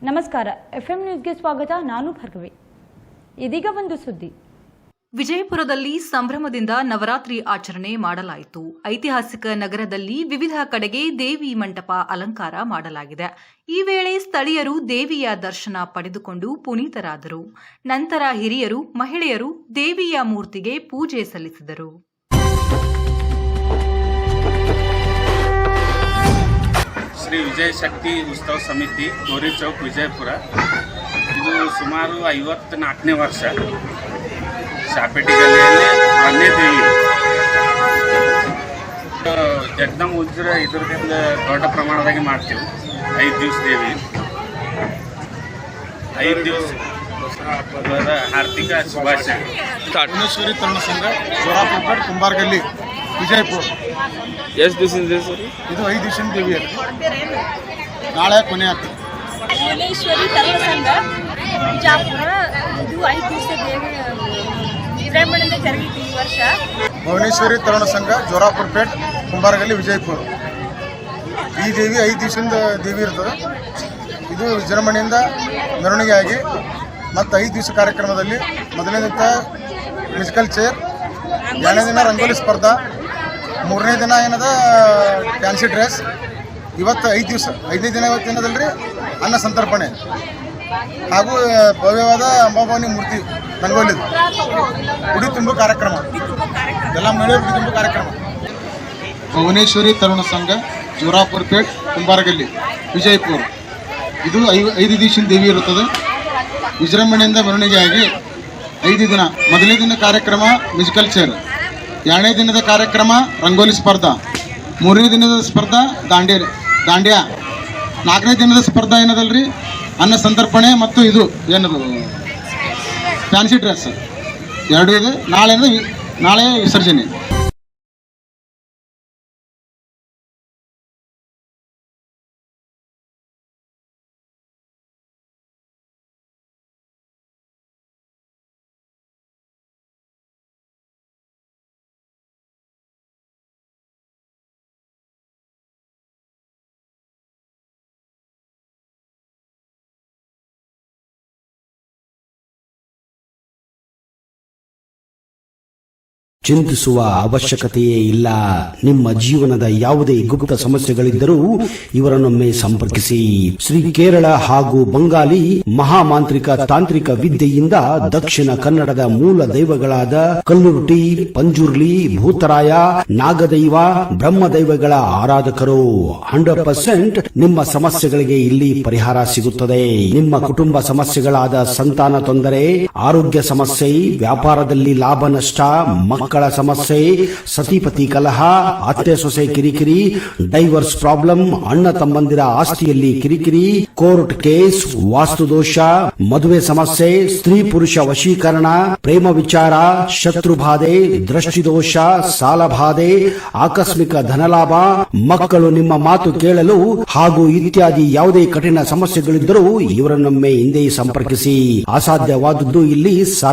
ನಮಸ್ಕಾರ, ಎಫ್ಎಂ ನ್ಯೂಸ್ಗೆ ಸ್ವಾಗತ. ನಾನು ಭಾರ್ಗವಿ. ಇದೀಗ ಒಂದು ಸುದ್ದಿ. ವಿಜಯಪುರದಲ್ಲಿ ಸಂಭ್ರಮದಿಂದ ನವರಾತ್ರಿ ಆಚರಣೆ ಮಾಡಲಾಯಿತು. ಐತಿಹಾಸಿಕ ನಗರದಲ್ಲಿ ವಿವಿಧ ಕಡೆಗೆ ದೇವಿ ಮಂಟಪ ಅಲಂಕಾರ ಮಾಡಲಾಗಿದೆ. ಈ ವೇಳೆ ಸ್ಥಳೀಯರು ದೇವಿಯ ದರ್ಶನ ಪಡೆದುಕೊಂಡು ಪುನೀತರಾದರು. ನಂತರ ಹಿರಿಯರು, ಮಹಿಳೆಯರು ದೇವಿಯ ಮೂರ್ತಿಗೆ ಪೂಜೆ ಸಲ್ಲಿಸಿದರು. ಶ್ರೀ ವಿಜಯ ಶಕ್ತಿ ಉತ್ಸವ ಸಮಿತಿ ಗೋರಿ ಚೌಕ್ ವಿಜಯಪುರ ಇದು ಸುಮಾರು 54ನೇ ವರ್ಷ. ಶಾಪೇಟಿ ಗಲ್ಲಿಯಲ್ಲಿ ಒಂದೇ ದೇವಿ ಜಗದಮ್ ಉಜ್ರ ಇದ್ರದಿಂದ ದೊಡ್ಡ ಪ್ರಮಾಣದಾಗಿ ಮಾಡ್ತೀವಿ. 5 ದಿವಸ ದೇವಿ 5 ದಿವಸ ಹಾರ್ದಿಕ ಶುಭಾಶಯ. ಭುವನೇಶ್ವರಿ ತರುಣ ಸಂಘ ಜೋರಾಪುರ ಕುಂಬಾರಗಲ್ಲಿ ವಿಜಯಪುರ. ಎಷ್ಟು ದಿವಸದಿಂದ ಸರ್ ಇದು 5 ದಿವಸ ದೇವಿ ಅದು. ನಾಳೆ ಕೊನೆ ಆಗ್ತದೆ. ಭುವನೇಶ್ವರಿ ತರುಣ ಸಂಘ ಬಿಜಾಪುರ ಇದು 5 ದಿವಸ ದೇವಿ ವಿಜೃಂಭಣೆಯಿಂದ ಜರುಗಿತು ಈ ವರ್ಷ. ಭುವನೇಶ್ವರಿ ತರುಣ ಸಂಘ ಜೋರಾಪುರ ಪೇಟ್ ಕುಂಬಾರಗಲ್ಲಿ ವಿಜಯಪುರ. ಈ ದೇವಿ 5 ದಿವಸದಿಂದ ದೇವಿ ಇರ್ತದೆ. ಇದು ವಿಜೃಂಭಣೆಯಿಂದ ಮೆರವಣಿಗೆ ಆಗಿ ಮತ್ತು 5 ದಿವಸ ಕಾರ್ಯಕ್ರಮದಲ್ಲಿ ಮೊದಲನೇ ದಿನ ಮ್ಯೂಸಿಕಲ್ ಚೇರ್, 2ನೇ ದಿನ ರಂಗೋಲಿ ಸ್ಪರ್ಧಾ, 3ನೇ ದಿನ ಏನದ ಫ್ಯಾನ್ಸಿ ಡ್ರೆಸ್. ಇವತ್ತು 5 ದಿವಸ. 5ನೇ ದಿನ ಇವತ್ತೇನದಲ್ರಿ ಅನ್ನ ಸಂತರ್ಪಣೆ ಹಾಗೂ ಭವ್ಯವಾದ ಅಂಬಾಭವಾನಿ ಮೂರ್ತಿ ರಂಗೋಲಿದು ಉಡಿ ತುಂಬು ಕಾರ್ಯಕ್ರಮ. ಎಲ್ಲ ಮಹಿಳೆಯರು ಉಡಿ ತುಂಬು ಕಾರ್ಯಕ್ರಮ. ಭುವನೇಶ್ವರಿ ತರುಣ ಸಂಘ ಜೋರಾಪುರ ಪೇಟ್ ಕುಂಬಾರಗಲ್ಲಿ ವಿಜಯಪುರ. ಇದು 5 ದಿವಸ ದೇವಿ ಇರುತ್ತದೆ. ವಿಜೃಂಭಣೆಯಿಂದ ಮೆರವಣಿಗೆ ಆಗಿ 5 ದಿನ. ಮೊದಲನೇ ದಿನ ಕಾರ್ಯಕ್ರಮ ಮ್ಯೂಸಿಕಲ್ ಚೇರ್, 2ನೇ ದಿನದ ಕಾರ್ಯಕ್ರಮ ರಂಗೋಲಿ ಸ್ಪರ್ಧಾ, 3ನೇ ದಿನದ ಸ್ಪರ್ಧಾ ದಾಂಡ್ಯಾ, 4ನೇ ದಿನದ ಸ್ಪರ್ಧಾ ಏನದಲ್ರಿ ಅನ್ನ ಸಂತರ್ಪಣೆ ಮತ್ತು ಇದು ಏನದು ಫ್ಯಾನ್ಸಿ ಡ್ರೆಸ್ 2 ಇದೆ. ನಾಳೆ ವಿಸರ್ಜನೆ. ಚಿಂತಿಸುವ ಅವಶ್ಯಕತೆಯೇ ಇಲ್ಲ. ನಿಮ್ಮ ಜೀವನದ ಯಾವುದೇ ಗುಪ್ತ ಸಮಸ್ಯೆಗಳಿದ್ದರೂ ಇವರನ್ನೊಮ್ಮೆ ಸಂಪರ್ಕಿಸಿ. ಶ್ರೀ ಕೇರಳ ಹಾಗೂ ಬಂಗಾಲಿ ಮಹಾಮಾಂತ್ರಿಕ ತಾಂತ್ರಿಕ ವಿದ್ಯೆಯಿಂದ ದಕ್ಷಿಣ ಕನ್ನಡದ ಮೂಲ ದೈವಗಳಾದ ಕಲ್ಲುರುಟಿ, ಪಂಜುರ್ಲಿ, ಭೂತರಾಯ, ನಾಗದೈವ, ಬ್ರಹ್ಮದೈವಗಳ ಆರಾಧಕರು. 100% ನಿಮ್ಮ ಸಮಸ್ಯೆಗಳಿಗೆ ಇಲ್ಲಿ ಪರಿಹಾರ ಸಿಗುತ್ತದೆ. ನಿಮ್ಮ ಕುಟುಂಬ ಸಮಸ್ಯೆಗಳಾದ ಸಂತಾನ ತೊಂದರೆ, ಆರೋಗ್ಯ ಸಮಸ್ಯೆ, ವ್ಯಾಪಾರದಲ್ಲಿ ಲಾಭ ನಷ್ಟ, ಮಕ್ಕಳ ಸಮಸ್ಯೆ, ಸತಿಪತಿ ಕಲಹ, ಅತ್ತೆ ಸೊಸೆ ಕಿರಿಕಿರಿ, ಡೈವರ್ಸ್ ಪ್ರಾಬ್ಲಮ್, ಅಣ್ಣ ತಮ್ಮಂದಿರ ಆಸ್ತಿಯಲ್ಲಿ ಕಿರಿಕಿರಿ, ಕೋರ್ಟ್ ಕೇಸ್, ವಾಸ್ತುದೋಷ, ಮದುವೆ ಸಮಸ್ಯೆ, ಸ್ತ್ರೀ ಪುರುಷ ವಶೀಕರಣ, ಪ್ರೇಮ ವಿಚಾರ, ಶತ್ರುಬಾಧೆ, ದೃಷ್ಟಿದೋಷ, ಸಾಲಬಾಧೆ, ಆಕಸ್ಮಿಕ ಧನಲಾಭ, ಮಕ್ಕಳು ನಿಮ್ಮ ಮಾತು ಕೇಳಲು ಹಾಗೂ ಇತ್ಯಾದಿ ಯಾವುದೇ ಕಠಿಣ ಸಮಸ್ಯೆಗಳಿದ್ದರೂ ಇವರನ್ನೊಮ್ಮೆ ಹಿಂದೆ ಸಂಪರ್ಕಿಸಿ. ಅಸಾಧ್ಯವಾದದ್ದು ಇಲ್ಲಿ ಸಾಧ್ಯ.